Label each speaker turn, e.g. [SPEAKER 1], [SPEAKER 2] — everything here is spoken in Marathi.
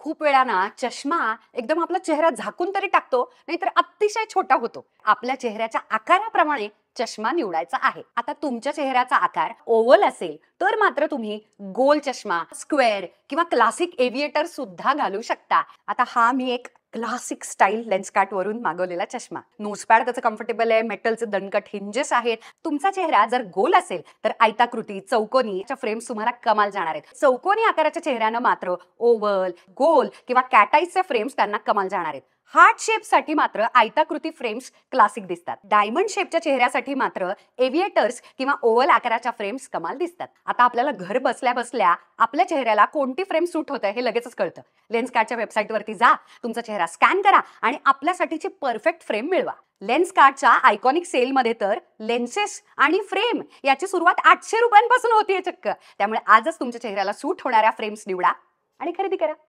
[SPEAKER 1] खूप वेळा ना चष्मा एकदम आपला चेहरा झाकून तरी टाकतो, नाहीतर अतिशय छोटा होतो. आपल्या चेहऱ्याच्या आकाराप्रमाणे चष्मा निवडायचा आहे. आता तुमच्या चेहऱ्याचा आकार ओव्हल असेल तर मात्र तुम्ही गोल चष्मा, स्क्वेअर किंवा क्लासिक एव्हिएटर सुद्धा घालू शकता. आता हा मी एक क्लासिक स्टाईल लेन्सकार्ट वरून मागवलेला चष्मा. नोजपॅड त्याचं कम्फर्टेबल आहे, मेटलचे दणकट हिंजेस आहेत. तुमचा चेहरा जर गोल असेल तर आयताकृती, चौकोनी फ्रेम्स तुम्हाला कमाल जाणार आहेत. चौकोनी आकाराच्या चेहऱ्यानं मात्र ओव्हल, गोल किंवा कॅटाईजचे फ्रेम्स त्यांना कमाल जाणार आहेत. हार्ट शेपसाठी मात्र आयताकृती फ्रेम्स क्लासिक दिसतात. डायमंड शेपच्या चेहऱ्यासाठी मात्र एव्हिएटर्स किंवा ओव्हल आकाराच्या फ्रेम्स कमाल दिसतात. आता आपल्याला घर बसल्या बसल्या आपल्या चेहऱ्याला कोणती फ्रेम सूट होते हे लगेचच कळतं. लेन्सकार्टच्या वेबसाईटवरती जा, तुमचा चेहरा स्कॅन करा आणि आपल्यासाठीची परफेक्ट फ्रेम मिळवा. लेन्सकार्टच्या आयकॉनिक सेलमध्ये तर लेन्सेस आणि फ्रेम याची सुरुवात 800 रुपयांपासून होतीये चक्क. त्यामुळे आजच तुमच्या चेहऱ्याला सूट होणाऱ्या फ्रेम्स निवडा आणि खरेदी करा.